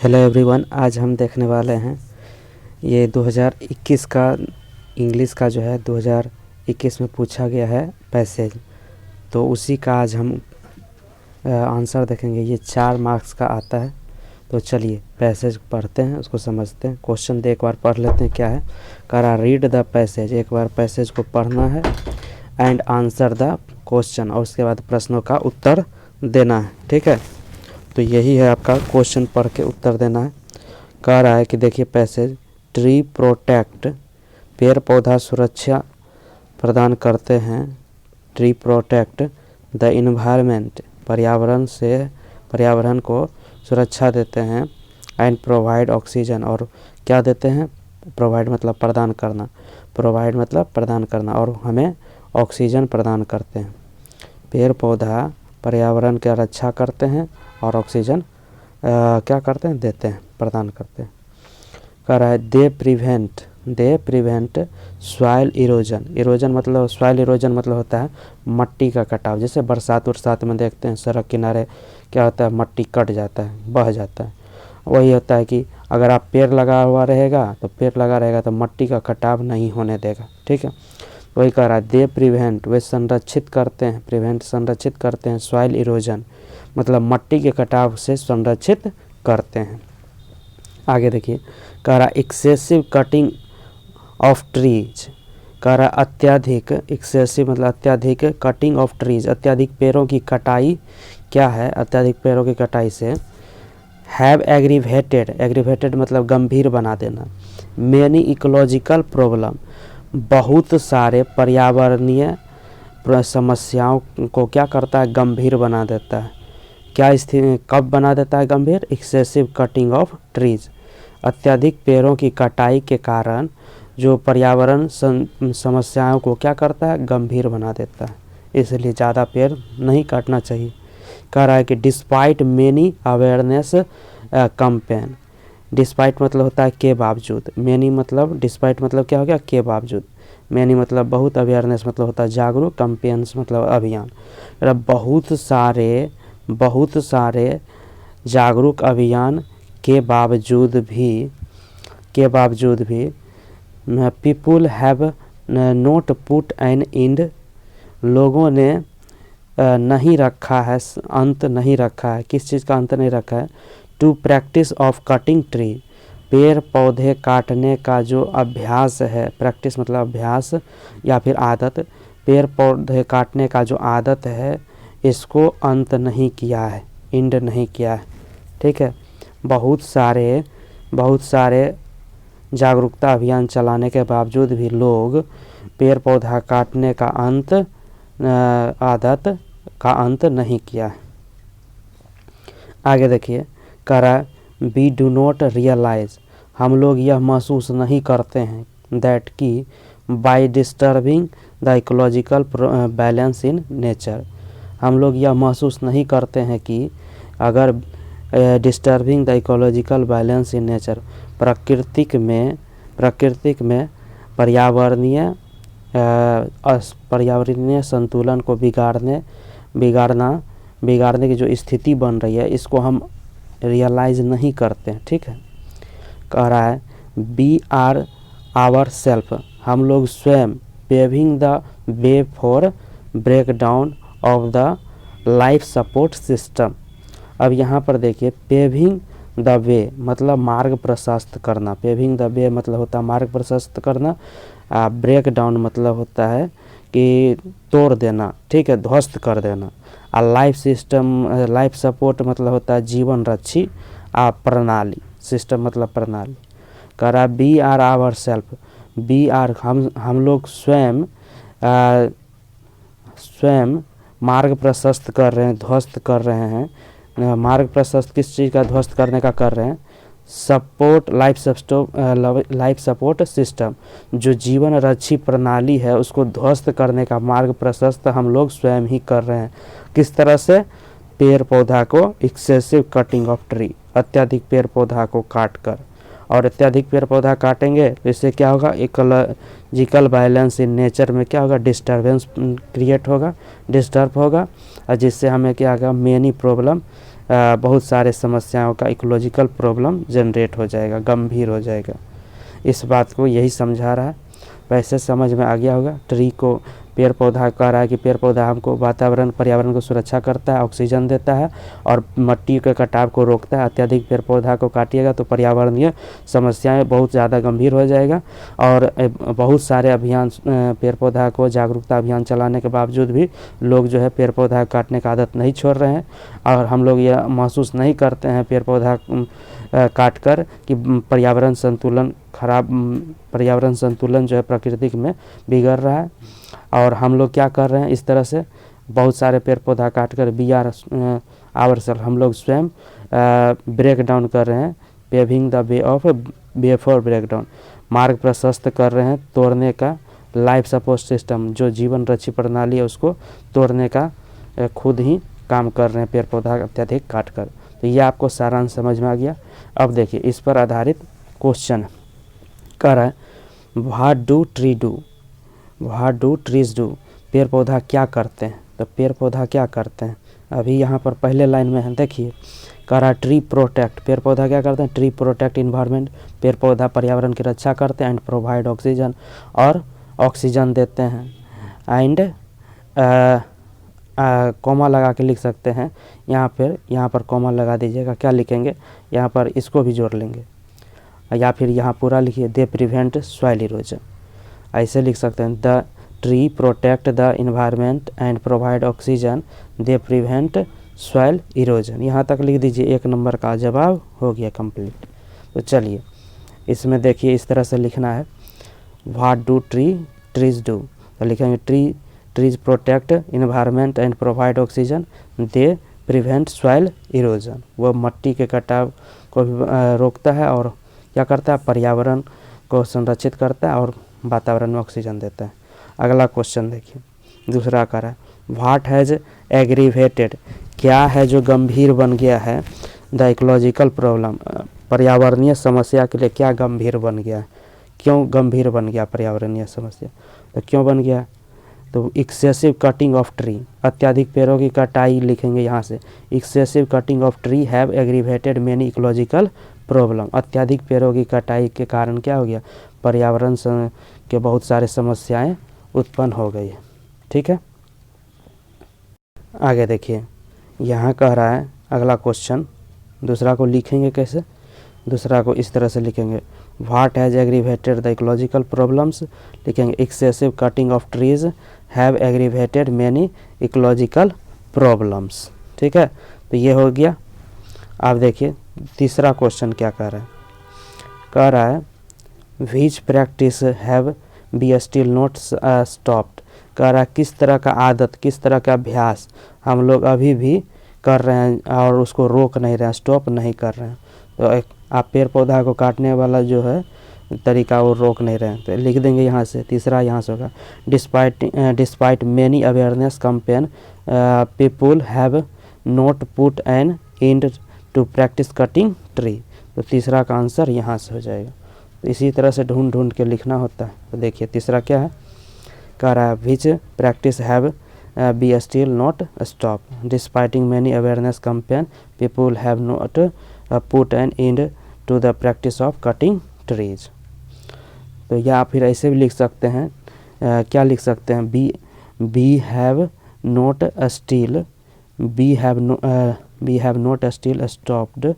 Hello everyone, आज हम देखने वाले हैं ये 2021 का इंग्लिश का जो है 2021 में पूछा गया है पैसेज। तो उसी का आज हम आंसर देखेंगे। ये 4 मार्क्स का आता है। तो चलिए पैसेज पढ़ते हैं, उसको समझते हैं। क्वेश्चन एक बार पढ़ लेते हैं क्या है। करा रीड द पैसेज, एक बार पैसेज को पढ़ना है एंड आंसर द क्वेश्चन, और उसके बाद प्रश्नों का उत्तर देना है। ठीक है, तो यही है आपका क्वेश्चन, पढ़ के उत्तर देना है। कह रहा है कि देखिए पैसेज, ट्री प्रोटेक्ट, पेड़ पौधा सुरक्षा प्रदान करते हैं। ट्री प्रोटेक्ट द इन्वायरमेंट, पर्यावरण को सुरक्षा देते हैं। एंड प्रोवाइड ऑक्सीजन, और क्या देते हैं? प्रोवाइड मतलब प्रदान करना, प्रोवाइड मतलब प्रदान करना, और हमें ऑक्सीजन प्रदान करते हैं। पेड़ पौधा पर्यावरण की रक्षा करते हैं और ऑक्सीजन क्या करते हैं? देते हैं, प्रदान करते हैं। कह रहा है दे प्रिवेंट सॉइल इरोजन मतलब सॉइल इरोजन मतलब होता है मट्टी का कटाव। जैसे बरसात में देखते हैं सड़क किनारे क्या होता है, मट्टी कट जाता है, बह जाता है। वही होता है कि अगर आप पेड़ लगा रहेगा तो मट्टी का कटाव नहीं होने देगा। ठीक है, वही कह रहा है दे प्रिवेंट, वे संरक्षित करते हैं सॉइल इरोजन मतलब मट्टी के कटाव से संरक्षित करते हैं। आगे देखिए, कह रहा एक्सेसिव कटिंग ऑफ ट्रीज, कह रहा अत्यधिक, एक्सेसिव मतलब अत्यधिक, कटिंग ऑफ ट्रीज अत्यधिक पेड़ों की कटाई क्या है? अत्यधिक पेड़ों की कटाई से हैव एग्रीवेटेड मतलब गंभीर बना देना। मेनी इकोलॉजिकल प्रॉब्लम, बहुत सारे पर्यावरणीय समस्याओं को क्या करता है? गंभीर बना देता है। क्या स्थिति कब बना देता है गंभीर? एक्सेसिव कटिंग ऑफ ट्रीज, अत्यधिक पेड़ों की कटाई के कारण जो पर्यावरण समस्याओं को क्या करता है? गंभीर बना देता है। इसलिए ज़्यादा पेड़ नहीं काटना चाहिए। कह रहा है कि despite many awareness campaign, despite मतलब होता है के बावजूद, मेनी मतलब डिस्पाइट मतलब क्या हो गया? के बावजूद। मेनी मतलब बहुत, अवेयरनेस मतलब होता है जागरूक, कैंपेन्स मतलब अभियान। बहुत सारे जागरूक अभियान के बावजूद भी people have not put an end, लोगों ने नहीं रखा है, अंत नहीं रखा है। किस चीज़ का अंत नहीं रखा है? To practice of cutting tree, पेड़ पौधे काटने का जो अभ्यास है, प्रैक्टिस मतलब अभ्यास या फिर आदत, पेड़ पौधे काटने का जो आदत है इसको अंत नहीं किया है, एंड नहीं किया है। ठीक है, बहुत सारे जागरूकता अभियान चलाने के बावजूद भी लोग पेड़ पौधा काटने का आदत का अंत नहीं किया है। आगे देखिए, कह रहा है वी डू नॉट रियलाइज, हम लोग यह महसूस नहीं करते हैं, दैट कि by disturbing the ecological balance in nature, हम लोग यह महसूस नहीं करते हैं कि अगर disturbing the ecological balance in nature, प्राकृतिक में पर्यावरणीय संतुलन को बिगाड़ने की जो स्थिति बन रही है इसको हम रियलाइज नहीं करते हैं। ठीक है, कह रहा है वी आर आवर सेल्फ, हम लोग स्वयं paving the way for break down of the life support system. अब यहाँ पर देखिए, पेविंग द वे मतलब मार्ग प्रशस्त करना, पेविंग द वे मतलब होता है मार्ग प्रशस्त करना, ब्रेक डाउन मतलब होता है कि तोड़ देना, ठीक है, ध्वस्त कर देना। लाइफ सपोर्ट मतलब होता है जीवन रक्षी प्रणाली, सिस्टम मतलब प्रणाली। कह रहा we are our self, we are हम लोग स्वयं मार्ग प्रशस्त कर रहे हैं, ध्वस्त कर रहे हैं। मार्ग प्रशस्त किस चीज़ का ध्वस्त करने का कर रहे हैं? लाइफ सपोर्ट सिस्टम, जो जीवन रक्षी प्रणाली है उसको ध्वस्त करने का मार्ग प्रशस्त हम लोग स्वयं ही कर रहे हैं। किस तरह से? पेड़ पौधा को एक्सेसिव कटिंग ऑफ ट्री, अत्यधिक पेड़ पौधा को काट कर, और अत्यधिक पेड़ पौधा काटेंगे तो इससे क्या होगा? इकोलॉजिकल बैलेंस इन नेचर में क्या होगा? डिस्टर्ब होगा, और जिससे हमें क्या होगा? मेनी प्रॉब्लम बहुत सारे समस्याओं का इकोलॉजिकल प्रॉब्लम जनरेट हो जाएगा, गंभीर हो जाएगा। इस बात को यही समझा रहा है। वैसे समझ में आ गया होगा। ट्री को पेड़ पौधा कह रहा है कि पेड़ पौधा हमको वातावरण पर्यावरण को सुरक्षा करता है, ऑक्सीजन देता है और मिट्टी के कटाव को रोकता है। अत्यधिक पेड़ पौधा को काटिएगा तो पर्यावरणीय समस्याएं बहुत ज़्यादा गंभीर हो जाएगा। और बहुत सारे अभियान पेड़ पौधा को जागरूकता अभियान चलाने के बावजूद भी लोग जो है पेड़ पौधा काटने का आदत नहीं छोड़ रहे हैं। और हम लोग यह महसूस नहीं करते हैं पेड़ पौधा काट कर कि पर्यावरण संतुलन जो है प्राकृतिक में बिगड़ रहा है। और हम लोग क्या कर रहे हैं, इस तरह से बहुत सारे पेड़ पौधा काट कर वी आर आवरसेल्फ, हम लोग स्वयं ब्रेक डाउन कर रहे हैं। Paving the way for break down, मार्ग प्रशस्त कर रहे हैं तोड़ने का। लाइफ सपोर्ट सिस्टम, जो जीवन रक्षी प्रणाली है उसको तोड़ने का खुद ही काम कर रहे हैं पेड़ पौधा अत्यधिक काट कर। तो ये आपको सारांश समझ में आ गया। अब देखिए इस पर आधारित क्वेश्चन कर रहा है, what do tree do, what do trees do, पेड़ पौधा क्या करते हैं। तो पेड़ पौधा क्या करते हैं, अभी यहाँ पर पहले लाइन में है, देखिए कह रहा ट्री प्रोटेक्ट, पेड़ पौधा क्या करते हैं, ट्री प्रोटेक्ट इन्वायरमेंट, पेड़ पौधा पर्यावरण की रक्षा करते हैं। एंड प्रोवाइड ऑक्सीजन, और ऑक्सीजन देते हैं। एंड कॉमा लगा के लिख सकते हैं यहाँ पर कॉमा लगा दीजिएगा। क्या लिखेंगे यहाँ पर, इसको भी जोड़ लेंगे, या फिर यहाँ पूरा लिखिए, दे प्रिवेंट सॉइल इरोजन, ऐसे लिख सकते हैं। The tree protect the environment and provide oxygen, they prevent soil erosion. यहाँ तक लिख दीजिए, 1 नंबर का जवाब हो गया कंप्लीट। तो चलिए इसमें देखिए इस तरह से लिखना है, व्हाट डू ट्रीज डू, तो लिखेंगे trees protect environment and provide oxygen, they prevent soil erosion, वो मिट्टी के कटाव को भी रोकता है और क्या करता है, पर्यावरण को संरक्षित करता है और वातावरण में ऑक्सीजन देता है। अगला क्वेश्चन देखिए, दूसरा कर है, व्हाट हैज़ एग्रीवेटेड, क्या है जो गंभीर बन गया है, द इकोलॉजिकल प्रॉब्लम, पर्यावरणीय समस्या के लिए क्या गंभीर बन गया, क्यों गंभीर बन गया पर्यावरणीय समस्या, तो क्यों बन गया, तो एक्सेसिव कटिंग ऑफ ट्री, अत्यधिक पेड़ों की कटाई लिखेंगे यहाँ से। Excessive cutting of tree have aggravated many ecological problem, अत्यधिक पेड़ों की कटाई के कारण क्या हो गया, पर्यावरण के बहुत सारे समस्याएं उत्पन्न हो गई है। ठीक है, आगे देखिए यहाँ कह रहा है अगला क्वेश्चन, दूसरा को लिखेंगे कैसे, दूसरा को इस तरह से लिखेंगे, what has aggravated the ecological problems, लिखेंगे excessive cutting of trees have aggravated many ecological problems. ठीक है, तो ये हो गया। आप देखिए तीसरा क्वेश्चन क्या कह रहा है which practice have be still not stopped, कह रहा है किस तरह का आदत, किस तरह का अभ्यास हम लोग अभी भी कर रहे हैं और उसको रोक नहीं रहे हैं, स्टॉप नहीं कर रहे हैं। तो आप पेड़ पौधा को काटने वाला जो है तरीका वो रोक नहीं रहे हैं, तो लिख देंगे यहाँ से। तीसरा यहाँ से होगा, despite many awareness campaign people have not put an end to practice cutting tree, तो तीसरा का आंसर यहाँ से हो जाएगा। तो इसी तरह से ढूंढ के लिखना होता है। तो देखिए तीसरा क्या है, कह रहा है which practice have be still not stop, despiting many awareness campaign people have not put an end to the practice of cutting trees. तो या फिर ऐसे भी लिख सकते हैं, क्या लिख सकते हैं, we have not still, we have not still stopped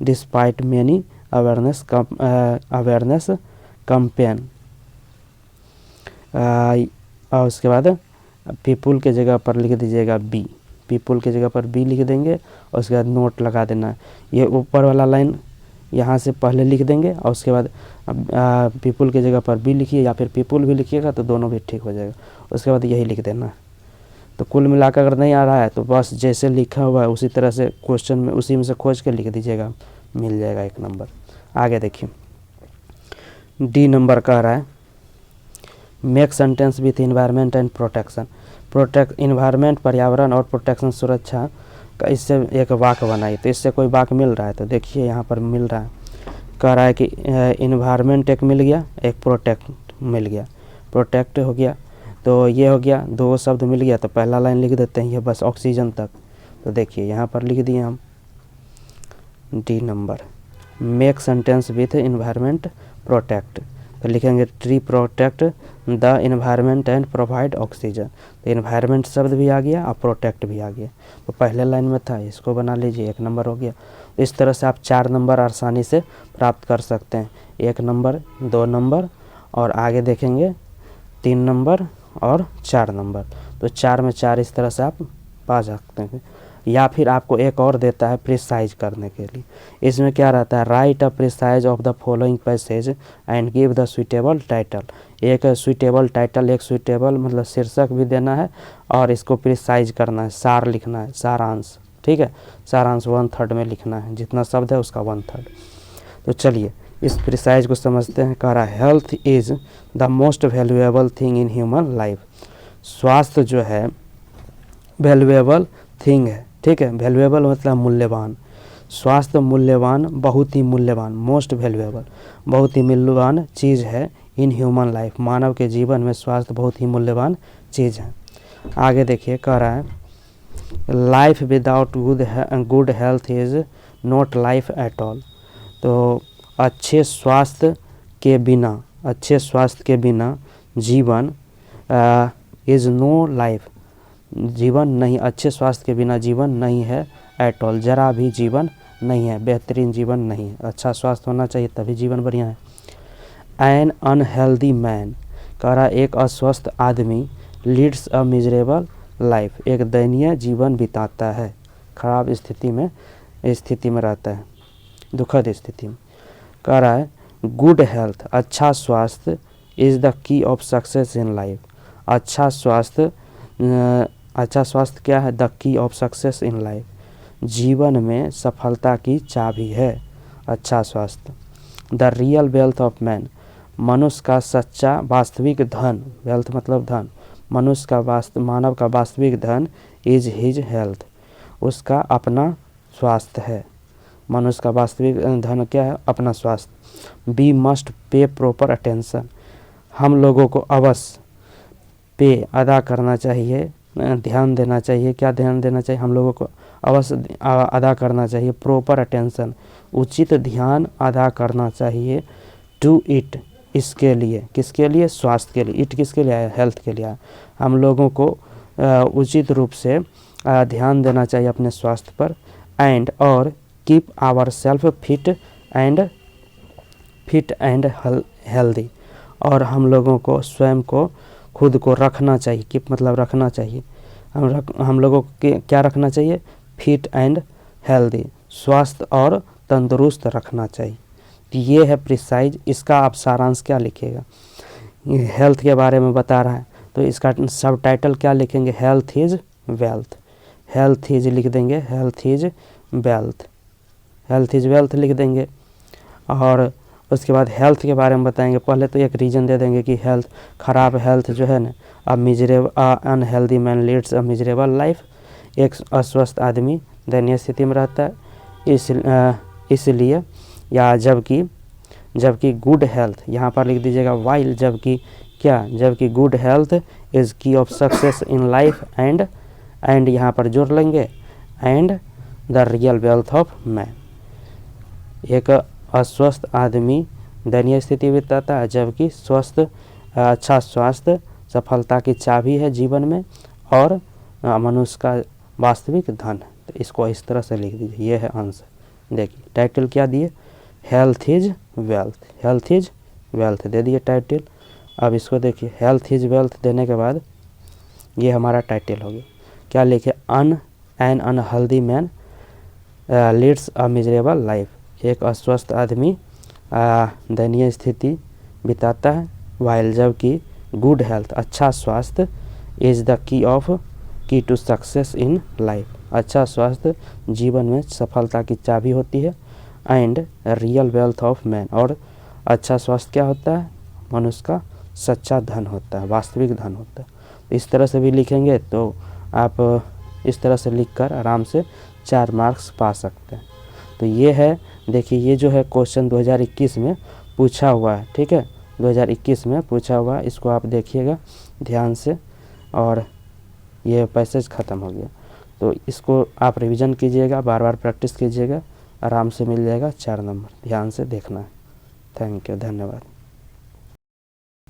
despite many awareness campaign, और उसके बाद पीपुल के जगह पर लिख दीजिएगा बी, पीपुल के जगह पर बी लिख देंगे और उसके बाद नोट लगा देना। ये ऊपर वाला लाइन यहाँ से पहले लिख देंगे और उसके बाद पीपुल के जगह पर बी लिखिए या फिर पीपुल भी लिखिएगा तो दोनों भी ठीक हो जाएगा। उसके बाद यही लिख देना। तो कुल मिलाकर अगर नहीं आ रहा है तो बस जैसे लिखा हुआ है उसी तरह से क्वेश्चन में उसी में से खोज के लिख दीजिएगा, मिल जाएगा 1 नंबर। आगे देखिए डी नंबर कह रहा है make sentence with environment and protection, protect environment पर्यावरण और प्रोटेक्शन सुरक्षा का इससे एक वाक्य बनाई। तो इससे कोई वाक्य मिल रहा है तो देखिए यहाँ पर मिल रहा है, कह रहा है कि इन्वायरमेंट एक मिल गया, एक प्रोटेक्ट मिल गया, प्रोटेक्ट हो गया तो ये हो गया, 2 शब्द मिल गया। तो पहला लाइन लिख देते हैं ये बस ऑक्सीजन तक, तो देखिए यहाँ पर लिख दिए हम D number, make sentence with environment protect, तो लिखेंगे tree protect the environment and provide oxygen. तो इन्वायरमेंट शब्द भी आ गया और प्रोटेक्ट भी आ गया, तो पहले लाइन में था, इसको बना लीजिए, 1 नंबर हो गया। इस तरह से आप 4 नंबर आसानी से प्राप्त कर सकते हैं, 1 नंबर, 2 नंबर और आगे देखेंगे 3 नंबर और 4 नंबर। तो 4 में 4 इस तरह से आप पा सकते हैं। या फिर आपको एक और देता है प्रिसाइज करने के लिए, इसमें क्या रहता है, right a precise of the following passage and give the suitable title. एक सुइटेबल टाइटल, एक सुइटेबल मतलब शीर्षक भी देना है और इसको प्रिसाइज करना है, सार लिखना है, सारांश, ठीक है, सारांश 1/3 में लिखना है, जितना शब्द है उसका 1/3। तो चलिए इस प्रिसाइज को समझते हैं। कह रहा है health is the most valuable thing in human life. स्वास्थ्य जो है वैल्यूएबल थिंग है, ठीक है, वैल्यूएबल मतलब मूल्यवान, स्वास्थ्य मूल्यवान, बहुत ही मूल्यवान, मोस्ट वैल्यूएबल बहुत ही मूल्यवान चीज़ है इन ह्यूमन लाइफ, मानव के जीवन में स्वास्थ्य बहुत ही मूल्यवान चीज़ है। आगे देखिए कह रहा है life without good health is not life at all. तो अच्छे स्वास्थ्य के बिना जीवन इज़ नो लाइफ, जीवन नहीं, अच्छे स्वास्थ्य के बिना जीवन नहीं है, एट ऑल जरा भी जीवन नहीं है, बेहतरीन जीवन नहीं है, अच्छा स्वास्थ्य होना चाहिए तभी जीवन बढ़िया है। एन अनहेल्दी मैन, कह रहा एक अस्वस्थ आदमी लीड्स अ मिजरेबल लाइफ, एक दयनीय जीवन बिताता है, खराब स्थिति में रहता है, दुखद स्थिति में। कह रहा है गुड हेल्थ, अच्छा स्वास्थ्य इज़ द की ऑफ सक्सेस इन लाइफ, अच्छा स्वास्थ्य क्या है, the key of success in life, जीवन में सफलता की चाबी है अच्छा स्वास्थ्य। The real wealth of man, मनुष्य का सच्चा वास्तविक धन, वेल्थ मतलब धन, मानव का वास्तविक धन इज हिज हेल्थ, उसका अपना स्वास्थ्य है, मनुष्य का वास्तविक धन क्या है, अपना स्वास्थ्य। We must pay proper attention, हम लोगों को अवश्य पे अदा करना चाहिए, ध्यान देना चाहिए, क्या ध्यान देना चाहिए, हम लोगों को अवश्य अदा करना चाहिए, प्रॉपर अटेंशन उचित ध्यान अदा करना चाहिए, टू इट इसके लिए, किसके लिए, स्वास्थ्य के लिए, इट किसके लिए आया, हेल्थ के लिए आया, हम लोगों को उचित रूप से ध्यान देना चाहिए अपने स्वास्थ्य पर, एंड और keep our self fit and healthy, और हम लोगों को स्वयं को खुद को रखना चाहिए, कीप मतलब रखना चाहिए, हम लोगों को क्या रखना चाहिए, फिट एंड हेल्दी, स्वस्थ और तंदुरुस्त रखना चाहिए। तो ये है प्रिसाइज, इसका आप सारांश क्या लिखेगा, हेल्थ के बारे में बता रहा है, तो इसका सब टाइटल क्या लिखेंगे, health is wealth, health is लिख देंगे, हेल्थ इज वेल्थ लिख देंगे। और उसके बाद हेल्थ के बारे में बताएंगे, पहले तो एक रीज़न दे देंगे कि हेल्थ, खराब हेल्थ जो है ना, unhealthy man leads a miserable life, एक अस्वस्थ आदमी दयनीय स्थिति में रहता है, इसलिए या जबकि गुड हेल्थ, यहाँ पर लिख दीजिएगा वाइल, जबकि गुड हेल्थ इज़ की of success in life and यहाँ पर जोड़ लेंगे, and the real wealth of man, एक अस्वस्थ आदमी दयनीय स्थिति बिताता है, जबकि अच्छा स्वास्थ्य सफलता की चाबी है जीवन में, और मनुष्य का वास्तविक धन। तो इसको इस तरह से लिख दीजिए, ये है आंसर। देखिए टाइटल क्या दिए, हेल्थ इज वेल्थ दे दिए टाइटल। अब इसको देखिए, हेल्थ इज वेल्थ देने के बाद ये हमारा टाइटल हो गया। क्या लिखे, N unhealthy man leads a miserable life, एक अस्वस्थ आदमी दयनीय स्थिति बिताता है, वाइल जबकि गुड हेल्थ, अच्छा स्वास्थ्य, is the key to success in life, अच्छा स्वास्थ्य जीवन में सफलता की चाबी होती है, and real wealth of man, और अच्छा स्वास्थ्य क्या होता है, मनुष्य का सच्चा धन होता है, वास्तविक धन होता है। इस तरह से भी लिखेंगे तो आप इस तरह से लिखकर आराम से 4 मार्क्स पा सकते हैं। तो ये है, देखिए ये जो है क्वेश्चन 2021 में पूछा हुआ है, ठीक है, 2021 में पूछा हुआ है, इसको आप देखिएगा ध्यान से। और ये पैसेज ख़त्म हो गया। तो इसको आप रिवीजन कीजिएगा, बार बार प्रैक्टिस कीजिएगा, आराम से मिल जाएगा 4 नंबर। ध्यान से देखना है। थैंक यू, धन्यवाद।